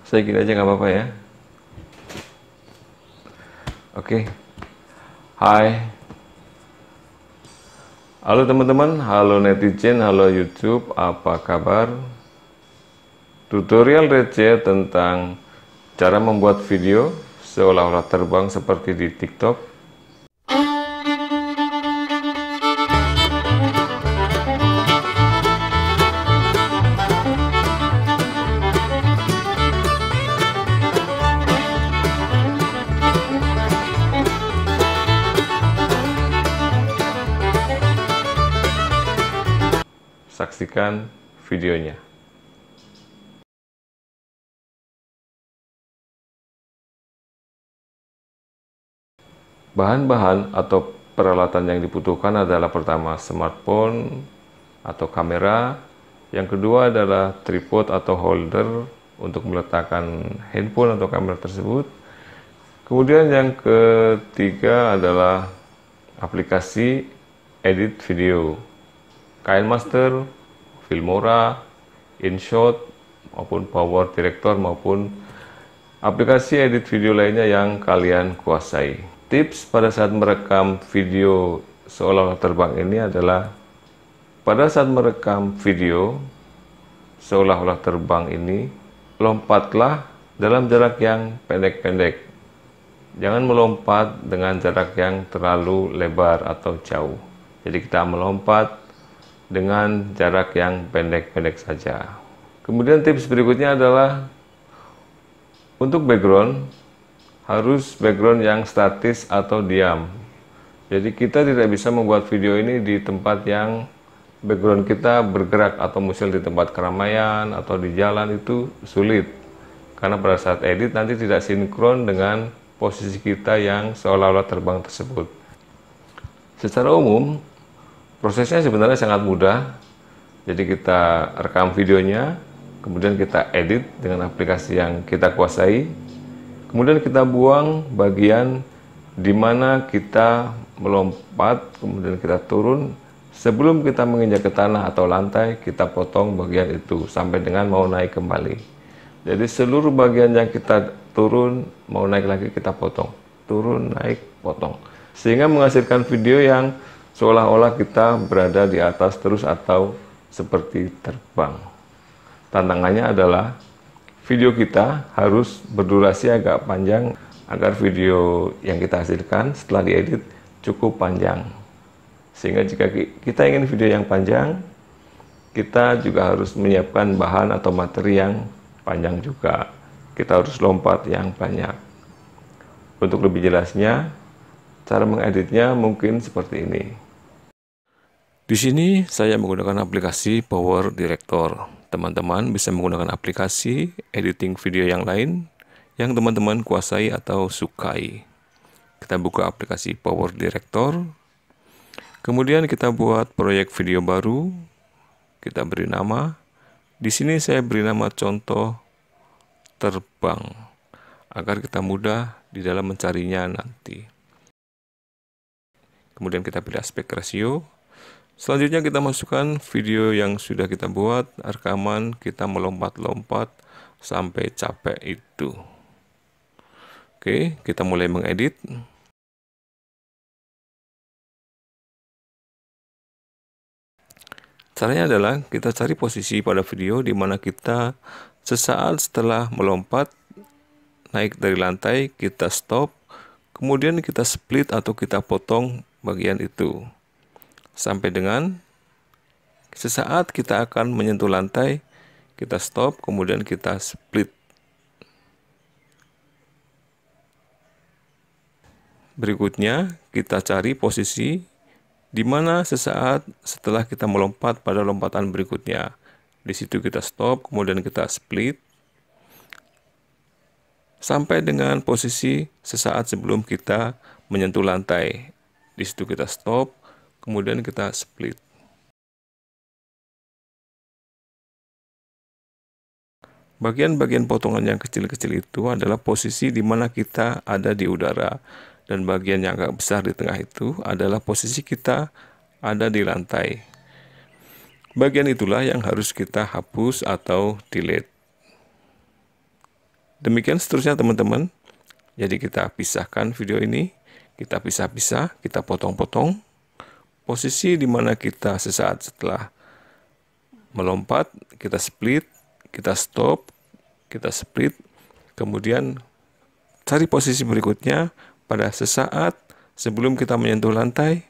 Saya gini aja nggak apa-apa ya. Oke. Hai. Halo teman-teman, halo netizen, halo YouTube, apa kabar? Tutorial receh tentang cara membuat video seolah-olah terbang seperti di TikTok. Saksikan videonya. Bahan-bahan atau peralatan yang dibutuhkan adalah pertama smartphone atau kamera, yang kedua adalah tripod atau holder untuk meletakkan handphone atau kamera tersebut. Kemudian yang ketiga adalah aplikasi edit video, KineMaster, Filmora, InShot, maupun Power Director, maupun aplikasi edit video lainnya yang kalian kuasai. Tips pada saat merekam video seolah-olah terbang ini adalah pada saat merekam video seolah-olah terbang ini, lompatlah dalam jarak yang pendek-pendek. Jangan melompat dengan jarak yang terlalu lebar atau jauh. Jadi kita melompat dengan jarak yang pendek-pendek saja. Kemudian tips berikutnya adalah untuk background, harus background yang statis atau diam. Jadi kita tidak bisa membuat video ini di tempat yang background kita bergerak, atau misal di tempat keramaian atau di jalan, itu sulit. Karena pada saat edit nanti tidak sinkron dengan posisi kita yang seolah-olah terbang tersebut. Secara umum, prosesnya sebenarnya sangat mudah. Jadi kita rekam videonya, kemudian kita edit dengan aplikasi yang kita kuasai. Kemudian kita buang bagian di mana kita melompat, kemudian kita turun. Sebelum kita menginjak ke tanah atau lantai, kita potong bagian itu sampai dengan mau naik kembali. Jadi seluruh bagian yang kita turun, mau naik lagi kita potong. Turun, naik, potong. Sehingga menghasilkan video yang seolah-olah kita berada di atas terus atau seperti terbang. Tantangannya adalah video kita harus berdurasi agak panjang agar video yang kita hasilkan setelah diedit cukup panjang. Sehingga jika kita ingin video yang panjang, kita juga harus menyiapkan bahan atau materi yang panjang juga. Kita harus lompat yang banyak. Untuk lebih jelasnya, cara mengeditnya mungkin seperti ini. Di sini saya menggunakan aplikasi Power Director. Teman-teman bisa menggunakan aplikasi editing video yang lain yang teman-teman kuasai atau sukai. Kita buka aplikasi Power Director. Kemudian kita buat proyek video baru. Kita beri nama. Di sini saya beri nama contoh terbang agar kita mudah di dalam mencarinya nanti. Kemudian kita pilih aspek ratio. Selanjutnya kita masukkan video yang sudah kita buat, rekaman kita melompat-lompat sampai capek itu. Oke, kita mulai mengedit. Caranya adalah kita cari posisi pada video di mana kita sesaat setelah melompat naik dari lantai, kita stop, kemudian kita split atau kita potong bagian itu. Sampai dengan sesaat kita akan menyentuh lantai, kita stop, kemudian kita split. Berikutnya, kita cari posisi di mana sesaat setelah kita melompat pada lompatan berikutnya. Di situ kita stop, kemudian kita split. Sampai dengan posisi sesaat sebelum kita menyentuh lantai. Di situ kita stop, kemudian kita split. Bagian-bagian potongan yang kecil-kecil itu adalah posisi di mana kita ada di udara. Dan bagian yang agak besar di tengah itu adalah posisi kita ada di lantai. Bagian itulah yang harus kita hapus atau delete. Demikian seterusnya teman-teman. Jadi kita pisahkan video ini, kita pisah-pisah, kita potong-potong. Posisi di mana kita sesaat setelah melompat, kita split, kita stop, kita split, kemudian cari posisi berikutnya pada sesaat sebelum kita menyentuh lantai,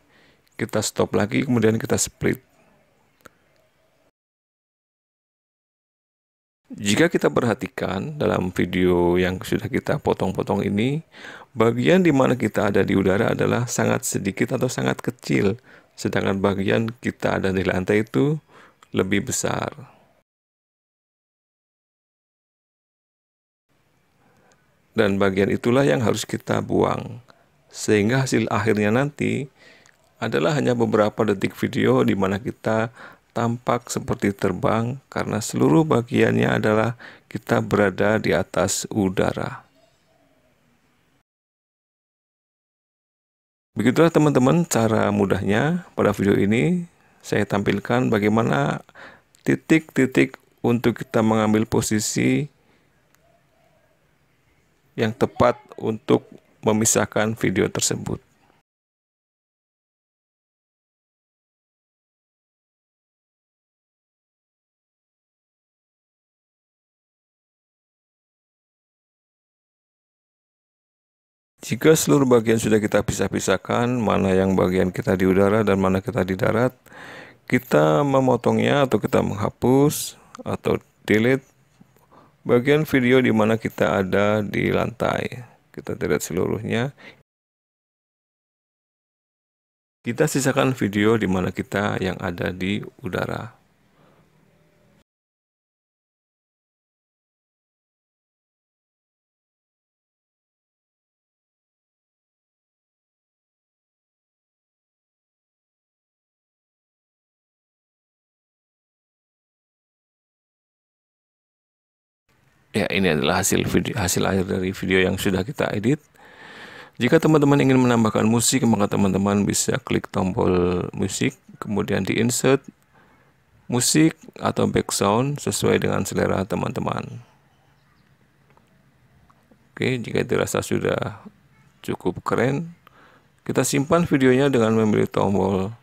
kita stop lagi, kemudian kita split. Jika kita perhatikan dalam video yang sudah kita potong-potong ini, bagian di mana kita ada di udara adalah sangat sedikit atau sangat kecil, sedangkan bagian kita ada di lantai itu lebih besar. Dan bagian itulah yang harus kita buang, sehingga hasil akhirnya nanti adalah hanya beberapa detik video di mana kita tampak seperti terbang karena seluruh bagiannya adalah kita berada di atas udara. Begitulah teman-teman cara mudahnya. Pada video ini saya tampilkan bagaimana titik-titik untuk kita mengambil posisi yang tepat untuk memisahkan video tersebut. Jika seluruh bagian sudah kita pisah-pisahkan, mana yang bagian kita di udara dan mana kita di darat, kita memotongnya atau kita menghapus atau delete bagian video di mana kita ada di lantai. Kita delete seluruhnya. Kita sisakan video di mana kita yang ada di udara. Ya, ini adalah hasil akhir dari video yang sudah kita edit. Jika teman-teman ingin menambahkan musik, maka teman-teman bisa klik tombol musik, kemudian di insert musik atau background sesuai dengan selera teman-teman. Oke, jika dirasa sudah cukup keren, kita simpan videonya dengan memilih tombol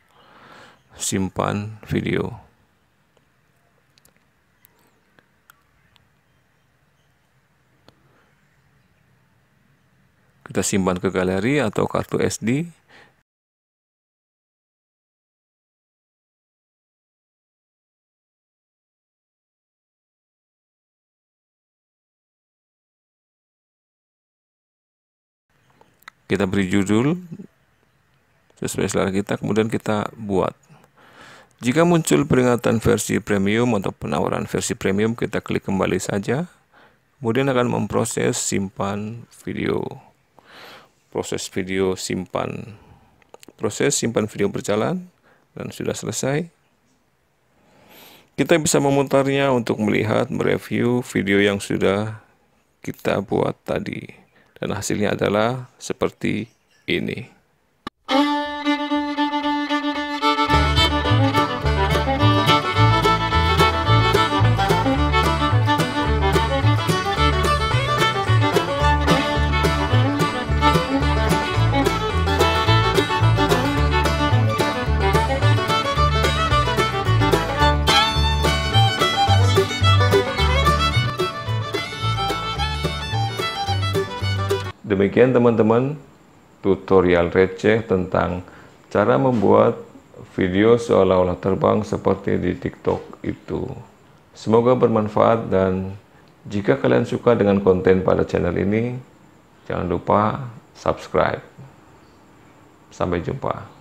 simpan video. Kita simpan ke galeri atau kartu SD. Kita beri judul sesuai selera kita, kemudian kita buat. Jika muncul peringatan versi premium atau penawaran versi premium, kita klik kembali saja. Kemudian akan memproses simpan video. Proses simpan video berjalan dan sudah selesai. Kita bisa memutarnya untuk melihat, mereview video yang sudah kita buat tadi. Dan hasilnya adalah seperti ini. Demikian teman-teman, tutorial receh tentang cara membuat video seolah-olah terbang seperti di TikTok itu. Semoga bermanfaat, dan jika kalian suka dengan konten pada channel ini, jangan lupa subscribe. Sampai jumpa.